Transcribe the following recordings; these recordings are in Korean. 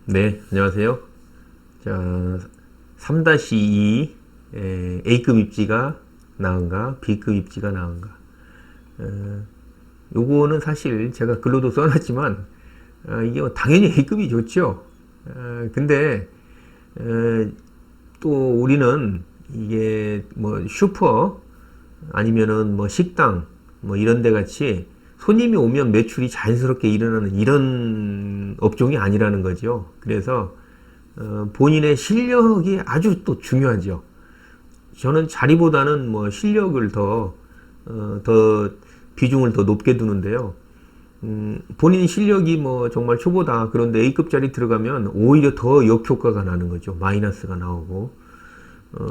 네, 안녕하세요. 자, 3-2 A급 입지가 나은가, B급 입지가 나은가. 요거는 사실 제가 글로도 써놨지만, 이게 당연히 A급이 좋죠. 근데, 또 우리는 이게 뭐 슈퍼, 아니면은 뭐 식당, 뭐 이런 데 같이 손님이 오면 매출이 자연스럽게 일어나는 이런 업종이 아니라는 거죠. 그래서 본인의 실력이 아주 또 중요하죠. 저는 자리보다는 뭐 실력을 더 비중을 더 높게 두는데요. 본인 실력이 뭐 정말 초보다. 그런데 A급 자리 들어가면 오히려 더 역효과가 나는 거죠. 마이너스가 나오고,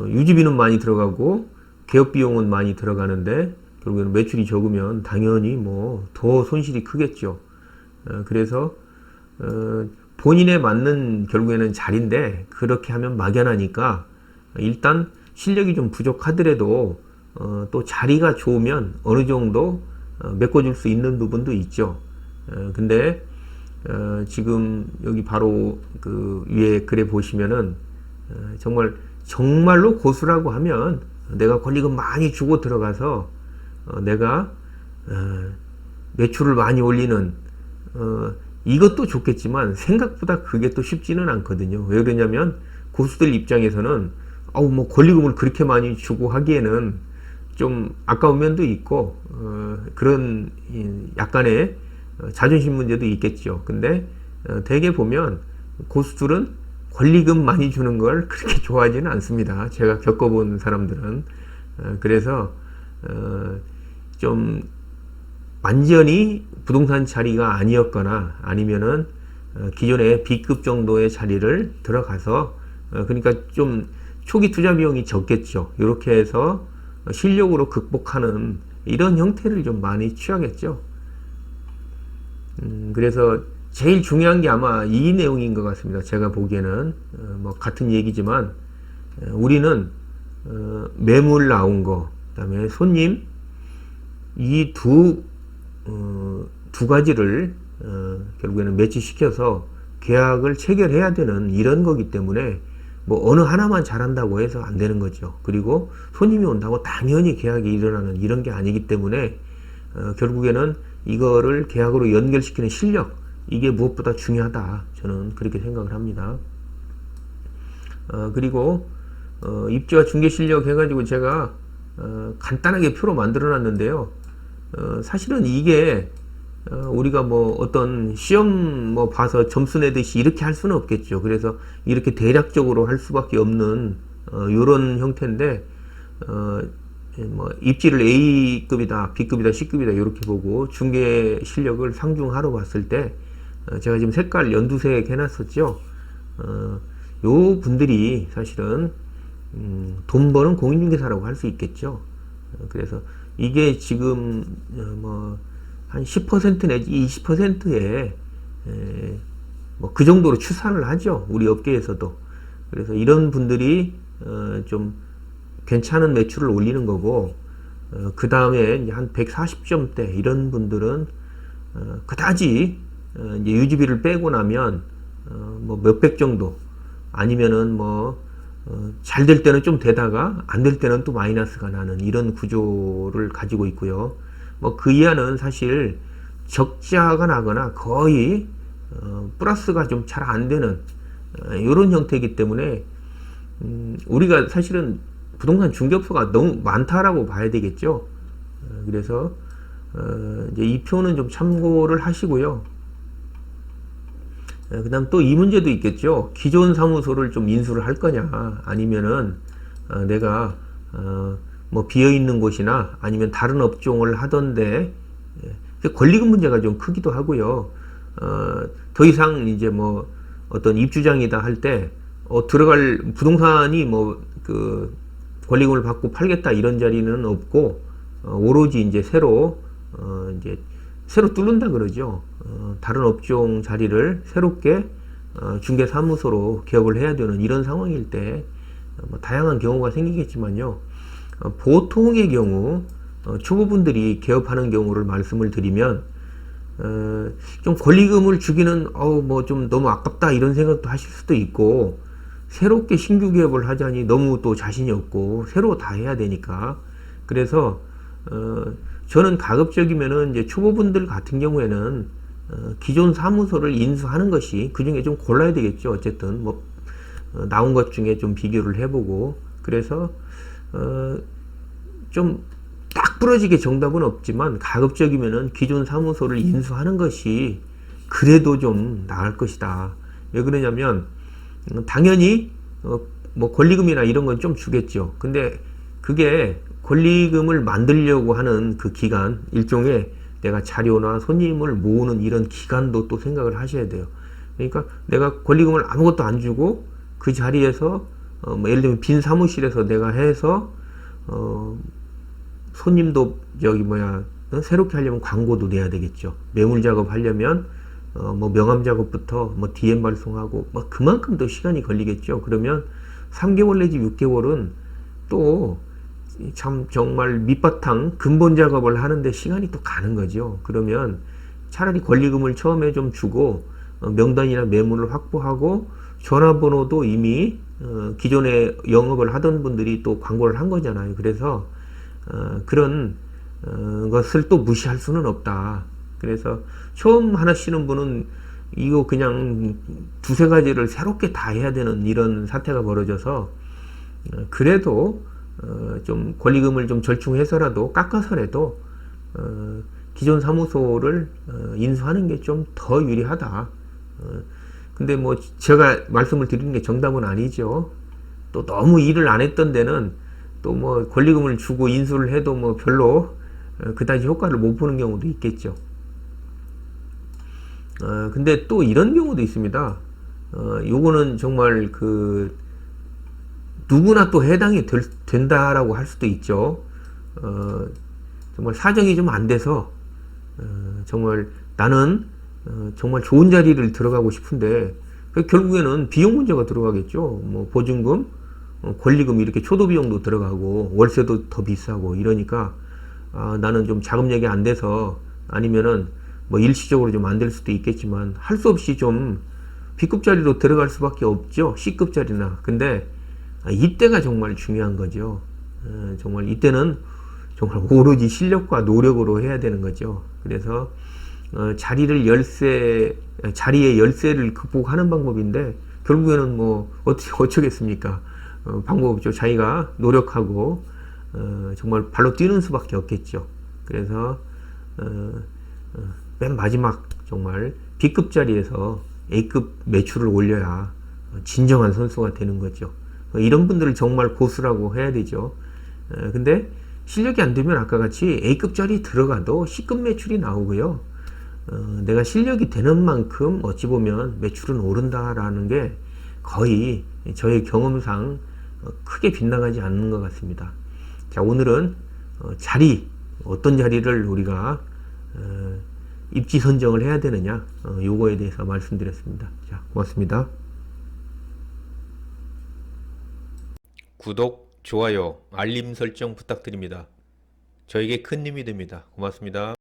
유지비는 많이 들어가고, 개업 비용은 많이 들어가는데, 결국에는 매출이 적으면 당연히 뭐 더 손실이 크겠죠. 그래서, 본인에 맞는 결국에는 자리인데, 그렇게 하면 막연하니까, 일단 실력이 좀 부족하더라도, 또 자리가 좋으면 어느 정도 메꿔줄 수 있는 부분도 있죠. 근데 지금 여기 바로 그 위에 글에 보시면은 정말로 고수라고 하면 내가 권리금 많이 주고 들어가서 내가 매출을 많이 올리는 이것도 좋겠지만 생각보다 그게 또 쉽지는 않거든요. 왜 그러냐면 고수들 입장에서는 뭐 권리금을 그렇게 많이 주고 하기에는 좀 아까운 면도 있고 그런 약간의 자존심 문제도 있겠죠. 근데 대개 보면 고수들은 권리금 많이 주는 걸 그렇게 좋아하지는 않습니다. 제가 겪어본 사람들은. 그래서 좀 완전히 부동산 자리가 아니었거나 아니면은 기존의 B급 정도의 자리를 들어가서 그러니까 좀 초기 투자 비용이 적겠죠. 이렇게 해서 실력으로 극복하는 이런 형태를 좀 많이 취하겠죠. 그래서 제일 중요한 게 아마 이 내용인 것 같습니다. 제가 보기에는 뭐 같은 얘기지만 우리는 매물 나온 거, 그다음에 손님 이 두 가지를 결국에는 매치시켜서 계약을 체결해야 되는 이런 거기 때문에 뭐 어느 하나만 잘한다고 해서 안 되는 거죠. 그리고 손님이 온다고 당연히 계약이 일어나는 이런 게 아니기 때문에 결국에는 이거를 계약으로 연결시키는 실력, 이게 무엇보다 중요하다. 저는 그렇게 생각을 합니다. 그리고 입주와 중개 실력 해가지고 제가 간단하게 표로 만들어 놨는데요. 사실은 이게 우리가 뭐 어떤 시험 뭐 봐서 점수 내듯이 이렇게 할 수는 없겠죠. 그래서 이렇게 대략적으로 할 수밖에 없는 요런 형태인데 뭐 입지를 A급이다, B급이다, C급이다 이렇게 보고 중개 실력을 상중하로 봤을 때 제가 지금 색깔 연두색 해놨었죠. 요 분들이 사실은 돈 버는 공인중개사라고 할 수 있겠죠. 그래서 이게 지금 뭐 한 10% 내지 20%에 뭐 그 정도로 추산을 하죠. 우리 업계에서도. 그래서 이런 분들이 좀 괜찮은 매출을 올리는 거고, 그 다음에 한 140점대 이런 분들은 그다지 이제 유지비를 빼고 나면 뭐 몇백 정도, 아니면은 뭐 잘 될 때는 좀 되다가 안 될 때는 또 마이너스가 나는 이런 구조를 가지고 있고요. 뭐 그 이하는 사실 적자가 나거나 거의 플러스가 좀 잘 안 되는 이런 형태이기 때문에 우리가 사실은 부동산 중개업소가 너무 많다라고 봐야 되겠죠. 그래서 이제 이 표는 좀 참고를 하시고요. 그 다음 또 이 문제도 있겠죠. 기존 사무소를 좀 인수를 할 거냐, 아니면은 내가 뭐 비어있는 곳이나 아니면 다른 업종을 하던데, 권리금 문제가 좀 크기도 하고요. 더 이상 이제 뭐 어떤 입주장이다 할 때 들어갈 부동산이 뭐 그 권리금을 받고 팔겠다 이런 자리는 없고, 오로지 이제 새로 뚫는다 그러죠. 다른 업종 자리를 새롭게 중개사무소로 개업을 해야 되는 이런 상황일 때 뭐 다양한 경우가 생기겠지만요. 보통의 경우 초보분들이 개업하는 경우를 말씀을 드리면 좀 권리금을 주기는 뭐 좀 너무 아깝다 이런 생각도 하실 수도 있고, 새롭게 신규 기업을 하자니 너무 또 자신이 없고 새로 다 해야 되니까. 그래서 저는 가급적이면은 이제 초보분들 같은 경우에는 기존 사무소를 인수하는 것이, 그 중에 좀 골라야 되겠죠. 어쨌든 뭐 나온 것 중에 좀 비교를 해보고. 그래서 좀 딱 부러지게 정답은 없지만 가급적이면은 기존 사무소를 인수하는 것이 그래도 좀 나을 것이다. 왜 그러냐면 당연히 뭐 권리금이나 이런 건 좀 주겠죠. 근데 그게 권리금을 만들려고 하는 그 기간, 일종의 내가 자료나 손님을 모으는 이런 기간도 또 생각을 하셔야 돼요. 그러니까 내가 권리금을 아무것도 안 주고 그 자리에서 뭐 예를 들면 빈 사무실에서 내가 해서 손님도 저기 뭐야 새롭게 하려면 광고도 내야 되겠죠. 매물 작업 하려면 뭐 명함 작업부터 뭐 DM 발송하고 뭐 그만큼 더 시간이 걸리겠죠. 그러면 3개월 내지 6개월은 또 참 정말 밑바탕 근본 작업을 하는데 시간이 또 가는 거죠. 그러면 차라리 권리금을 처음에 좀 주고 명단이나 매물을 확보하고 전화번호도 이미 기존에 영업을 하던 분들이 또 광고를 한 거잖아요. 그래서 그런 것을 또 무시할 수는 없다. 그래서 처음 하시는 분은 이거 그냥 두세 가지를 새롭게 다 해야 되는 이런 사태가 벌어져서 그래도 좀 권리금을 좀 절충해서라도 깎아서라도 기존 사무소를 인수하는 게 좀 더 유리하다. 근데 뭐 제가 말씀을 드리는 게 정답은 아니죠. 또 너무 일을 안 했던 데는 또 뭐 권리금을 주고 인수를 해도 뭐 별로 그다지 효과를 못 보는 경우도 있겠죠. 근데 또 이런 경우도 있습니다. 요거는 정말 그 누구나 또 해당이 된다라고 할 수도 있죠. 정말 사정이 좀 안 돼서 정말 나는 정말 좋은 자리를 들어가고 싶은데 결국에는 비용 문제가 들어가겠죠. 뭐 보증금, 권리금 이렇게 초도 비용도 들어가고 월세도 더 비싸고 이러니까 나는 좀 자금력이 안 돼서, 아니면은 뭐 일시적으로 좀 안 될 수도 있겠지만 할 수 없이 좀 B급 자리로 들어갈 수밖에 없죠. C급 자리나. 근데 이때가 정말 중요한 거죠. 정말 이때는 정말 오로지 실력과 노력으로 해야 되는 거죠. 그래서 자리의 열쇠를 극복하는 방법인데 결국에는 뭐 어쩌겠습니까? 방법 없죠. 자기가 노력하고 정말 발로 뛰는 수밖에 없겠죠. 그래서 맨 마지막 정말 B급 자리에서 A급 매출을 올려야 진정한 선수가 되는 거죠. 이런 분들을 정말 고수라고 해야 되죠. 근데 실력이 안 되면 아까 같이 A급 자리 들어가도 C급 매출이 나오고요. 내가 실력이 되는 만큼 어찌 보면 매출은 오른다라는 게 거의 저의 경험상 크게 빗나가지 않는 것 같습니다. 자, 오늘은 어떤 자리를 우리가 입지 선정을 해야 되느냐, 요거에 대해서 말씀드렸습니다. 자, 고맙습니다. 구독, 좋아요, 알림 설정 부탁드립니다. 저에게 큰 힘이 됩니다. 고맙습니다.